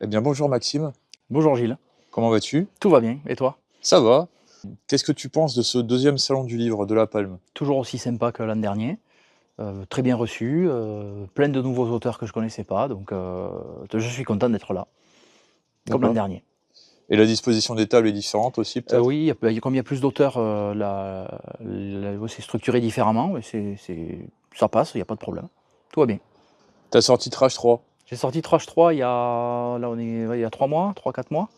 Eh bien, bonjour Maxime, Bonjour Gilles, comment vas-tu? tout va bien et toi? Ça va. Qu'est-ce que tu penses de ce deuxième salon du livre de La Palme? Toujours aussi sympa que l'an dernier, très bien reçu, plein de nouveaux auteurs que je connaissais pas donc je suis content d'être là, comme l'an D'accord. dernier. Et la disposition des tables est différente aussi peut-être? Oui, comme il y a plus d'auteurs, ouais, c'est structuré différemment, mais ça passe, il y a pas de problème. Tout va bien. T'as sorti Trash 3. J'ai sorti Trash 3 on est ouais, il y a 3 mois, 3 4 mois,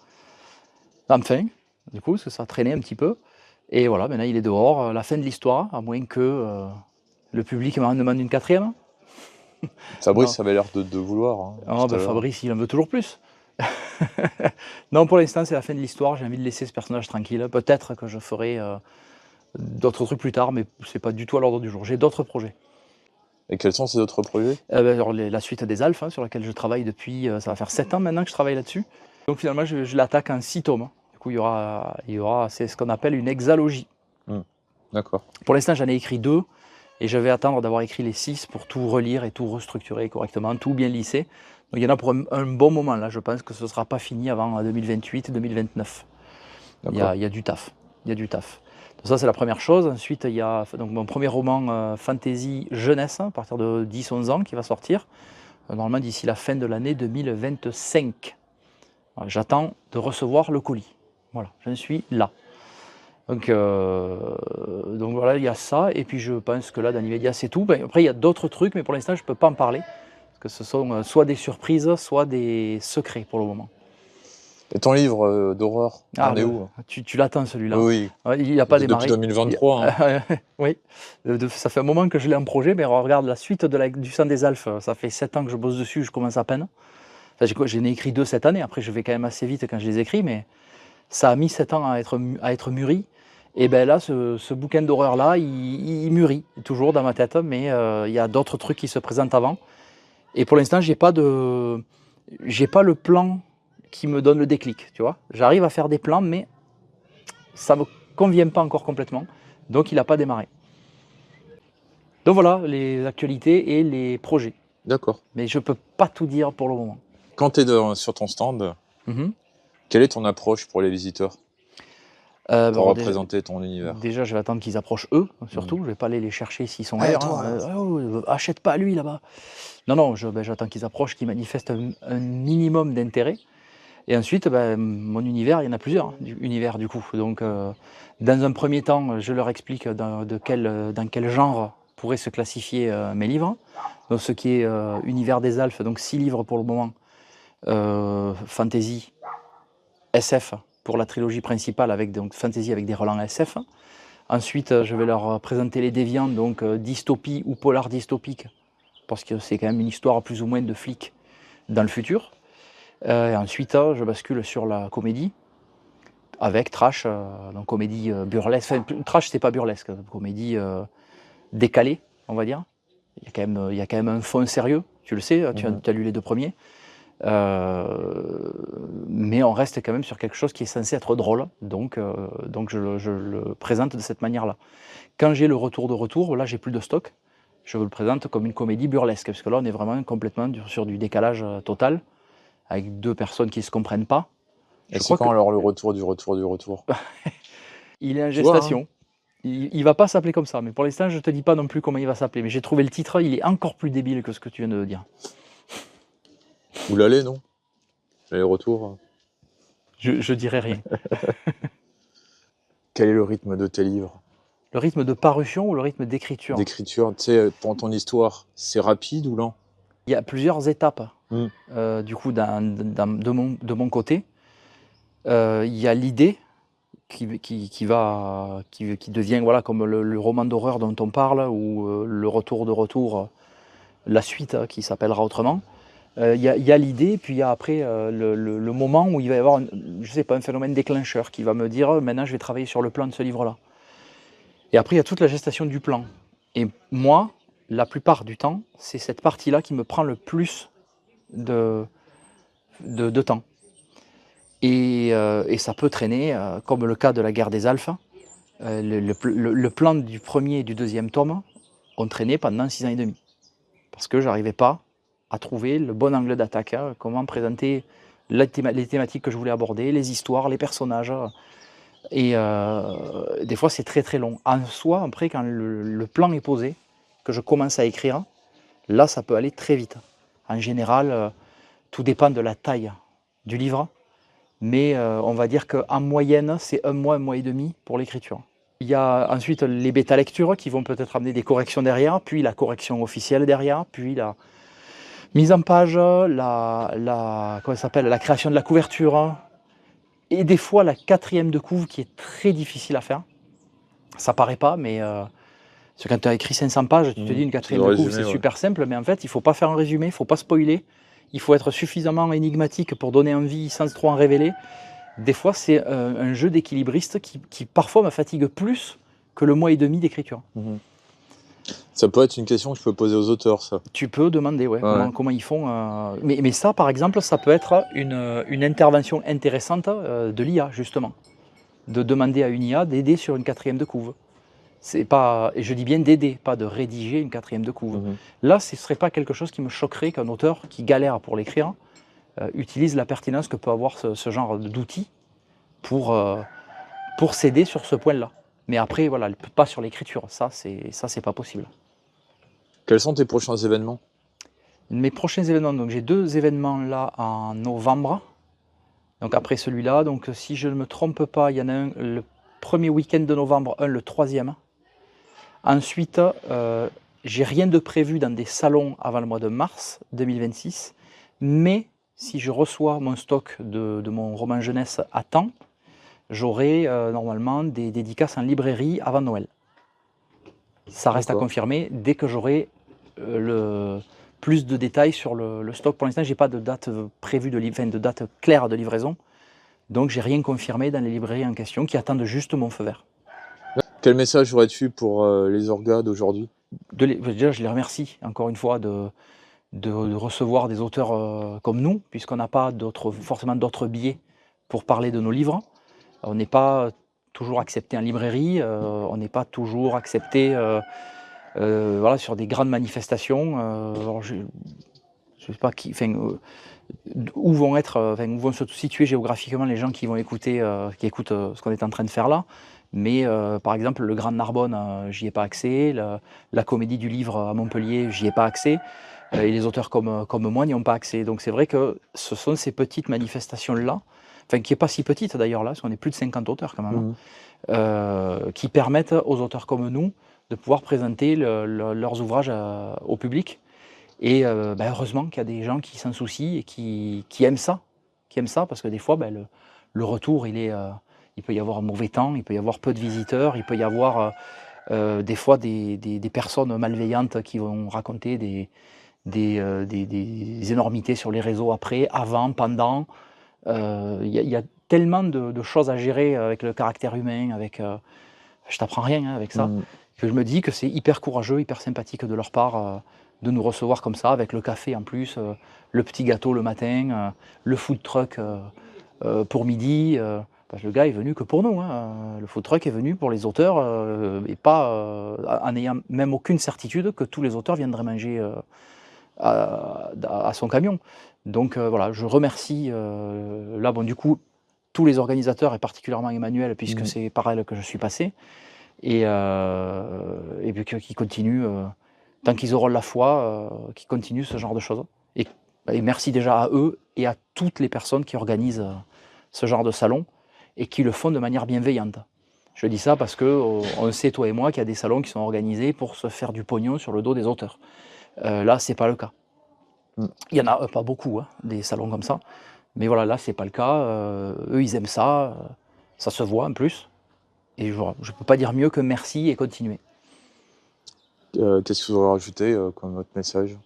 enfin, du coup, parce que ça a traîné un petit peu et voilà, maintenant il est dehors, la fin de l'histoire, à moins que, le public m'en demande une quatrième. Fabrice Non. avait l'air de vouloir, hein, Ah tout bah, à l'heure. Fabrice, il en veut toujours plus. Non, pour l'instant, c'est la fin de l'histoire, j'ai envie de laisser ce personnage tranquille. Peut-être que je ferai, d'autres trucs plus tard, mais c'est pas du tout à l'ordre du jour. J'ai d'autres projets. Et quels sont ces autres projets? Alors la suite des Alphes, hein, sur laquelle je travaille depuis, ça va faire 7 ans maintenant que je travaille là-dessus. Donc finalement, je l'attaque en 6 tomes. Du coup, il y aura c'est ce qu'on appelle une hexalogie. Hmm, d'accord. Pour l'instant, j'en ai écrit 2 et je vais attendre d'avoir écrit les 6 pour tout relire et tout restructurer correctement, tout bien lisser. Donc il y en a pour un bon moment là, je pense que ce ne sera pas fini avant 2028-2029. D'accord. Il y a du taf, il y a du taf. Donc ça c'est la première chose. Ensuite il y a donc mon premier roman fantasy jeunesse, à partir de 10-11 ans qui va sortir, normalement d'ici la fin de l'année 2025. J'attends de recevoir le colis. Voilà, j'en suis là. Donc voilà, il y a ça, et puis je pense que là, dans l'immédiat, c'est tout. Ben, après, il y a d'autres trucs, mais pour l'instant, je ne peux pas en parler, parce que ce sont soit des surprises, soit des secrets pour le moment. Et ton livre d'horreur, Ah, t'en es où? tu l'attends celui-là. Oui, Ouais, il n'a pas oui. Depuis démarré. 2023, hein. Oui, ça fait un moment que je l'ai en projet, mais regarde, la suite du sang des Alphes, ça fait 7 ans que je bosse dessus, je commence à peine. Enfin, j'en ai écrit 2 cette année, après je vais quand même assez vite quand je les écris, mais ça a mis 7 ans à être mûri. Et ben là, ce bouquin d'horreur-là, il mûrit toujours dans ma tête, mais il y a d'autres trucs qui se présentent avant. Et pour l'instant, j'ai pas le plan qui me donne le déclic, tu vois. J'arrive à faire des plans, mais ça me convient pas encore complètement. Donc il n'a pas démarré. Donc voilà les actualités et les projets. D'accord. Mais je peux pas tout dire pour le moment. Quand sur ton stand, Mhm. quelle est ton approche pour les visiteurs? Pour Alors déjà, représenter ton univers? Déjà, je vais attendre qu'ils approchent eux, Hmm. surtout. Je vais pas aller les chercher s'ils sont Eh ailleurs, hein. toi! Oh, achète pas lui là-bas. Non, non, j'attends qu'ils approchent, qu'ils manifestent un minimum d'intérêt. Et ensuite, mon univers, il y en a plusieurs, hein, univers du coup. Donc, dans un premier temps, je leur explique dans quel genre pourraient se classifier mes livres. Donc, ce qui est univers des Alphes, donc 6 livres pour le moment, fantasy, SF pour la trilogie principale, avec donc fantasy avec des relents SF. Ensuite, je vais leur présenter les déviants, donc dystopie ou polar dystopique, parce que c'est quand même une histoire plus ou moins de flics dans le futur. Et ensuite, je bascule sur la comédie, avec Trash, donc comédie burlesque. Enfin, Trash, c'est pas burlesque, comédie décalée, on va dire. Il y a quand même un fond sérieux, tu le sais, tu Mhm. as lu les 2 premiers. Mais on reste quand même sur quelque chose qui est censé être drôle, donc je le présente de cette manière-là. Quand j'ai le retour, là j'ai plus de stock, je vous le présente comme une comédie burlesque, parce que là on est vraiment complètement sur du décalage total, avec 2 personnes qui ne se comprennent pas. Et Je c'est crois quand que alors le retour du retour du retour? il est en Tu vois, hein? gestation. Il va pas s'appeler comme ça, mais pour l'instant je te dis pas non plus comment il va s'appeler. Mais j'ai trouvé le titre, il est encore plus débile que ce que tu viens de dire. Ou l'aller, non? L'aller-retour. Je dirai rien. Quel est le rythme de tes livres? Le rythme de parution ou le rythme d'écriture? D'écriture, tu sais, pour ton histoire, c'est rapide ou lent? Il y a plusieurs étapes, Hmm. du coup, de mon côté. Il y a l'idée qui devient, voilà, comme le roman d'horreur dont on parle, ou le retour de retour, la suite qui s'appellera autrement. Il y a l'idée, puis il y a après le moment où il va y avoir, je sais pas, un phénomène déclencheur qui va me dire maintenant je vais travailler sur le plan de ce livre-là. Et après il y a toute la gestation du plan. Et moi, la plupart du temps, c'est cette partie-là qui me prend le plus de, de temps. Et ça peut traîner, comme le cas de la guerre des Alphes. Le plan du premier et du deuxième tome ont traîné pendant 6 ans et demi. Parce que j'arrivais pas à trouver le bon angle d'attaque, hein, comment présenter les thématiques que je voulais aborder, les histoires, les personnages. Et des fois, c'est très très long. En soi, après, quand le plan est posé, que je commence à écrire, là, ça peut aller très vite. En général, tout dépend de la taille du livre, mais on va dire qu'en moyenne, c'est un mois et demi pour l'écriture. Il y a ensuite les bêta-lectures qui vont peut-être amener des corrections derrière, puis la correction officielle derrière, puis la mise en page, comment ça s'appelle, la création de la couverture, et des fois la quatrième de couve qui est très difficile à faire. Ça paraît pas, mais parce que quand tu as écrit 500 pages, tu te dis une quatrième de couve, c'est super simple, mais en fait, il ne faut pas faire un résumé, il ne faut pas spoiler, il faut être suffisamment énigmatique pour donner envie sans trop en révéler. Des fois, c'est un jeu d'équilibriste qui parfois me fatigue plus que le mois et demi d'écriture. Ça peut être une question que je peux poser aux auteurs, ça. Tu peux demander, comment ils font. Mais ça, par exemple, ça peut être une intervention intéressante de l'IA, justement. De demander à une IA d'aider sur une quatrième de couve. C'est pas, et je dis bien d'aider, pas de rédiger une quatrième de couve. Là, ce ne serait pas quelque chose qui me choquerait qu'un auteur qui galère pour l'écrire utilise la pertinence que peut avoir ce genre d'outil pour s'aider sur ce point-là. Mais après, voilà, pas sur l'écriture. Ça, c'est pas possible. Quels sont tes prochains événements? Mes prochains événements, donc j'ai 2 événements là en novembre. Donc après celui-là, donc si je ne me trompe pas, il y en a un le premier week-end de novembre, un le 3e. Ensuite, j'ai rien de prévu dans des salons avant le mois de mars 2026. Mais si je reçois mon stock de mon roman jeunesse à temps, j'aurai normalement des dédicaces en librairie avant Noël. Ça reste à confirmer dès que j'aurai plus de détails sur le stock. Pour l'instant, je n'ai pas de date prévue, de date claire de livraison. Donc, j'ai rien confirmé dans les librairies en question qui attendent juste mon feu vert. Quel message aurais-tu pour les orgas d'aujourd'hui? Déjà, je les remercie encore une fois de recevoir des auteurs comme nous, puisqu'on n'a pas forcément d'autres biais pour parler de nos livres. On n'est pas toujours accepté en librairie, on n'est pas toujours accepté voilà, sur des grandes manifestations. Alors je sais pas où vont se situer géographiquement les gens qui vont écouter, qui écoutent ce qu'on est en train de faire là. Mais par exemple, le Grand Narbonne, j'y ai pas accès. La Comédie du Livre à Montpellier, j'y ai pas accès. Et les auteurs comme moi n'y ont pas accès. Donc c'est vrai que ce sont ces petites manifestations-là, qui n'est pas si petite d'ailleurs là, parce qu'on est plus de 50 auteurs quand même, qui permettent aux auteurs comme nous de pouvoir présenter leurs ouvrages au public. Et heureusement qu'il y a des gens qui s'en soucient et qui aiment ça, parce que des fois, le retour, il peut y avoir un mauvais temps, il peut y avoir peu de visiteurs, il peut y avoir des fois des personnes malveillantes qui vont raconter des énormités sur les réseaux après, avant, pendant. Il y a tellement de choses à gérer avec le caractère humain, je t'apprends rien avec ça, que je me dis que c'est hyper courageux, hyper sympathique de leur part de nous recevoir comme ça, avec le café en plus, le petit gâteau le matin, le food truck pour midi. Parce que le gars est venu que pour nous. Le food truck est venu pour les auteurs et pas en n'ayant même aucune certitude que tous les auteurs viendraient manger à son camion. Donc voilà, je remercie là, du coup, tous les organisateurs et particulièrement Emmanuel, puisque c'est par elle que je suis passé. Et puis qu'ils continuent, tant qu'ils auront la foi, qu'ils continuent ce genre de choses. Et merci déjà à eux et à toutes les personnes qui organisent ce genre de salon et qui le font de manière bienveillante. Je dis ça parce qu'on sait, toi et moi, qu'il y a des salons qui sont organisés pour se faire du pognon sur le dos des auteurs. Là, c'est pas le cas. Il y en a pas beaucoup, des salons comme ça. Mais voilà, là, c'est pas le cas. Eux, ils aiment ça. Ça se voit en plus. Et je ne peux pas dire mieux que merci et continuez. Qu'est-ce que vous aurez rajouté comme autre message?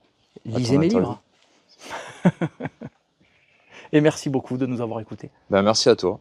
Lisez mes livres. Et merci beaucoup de nous avoir écoutés. Merci à toi.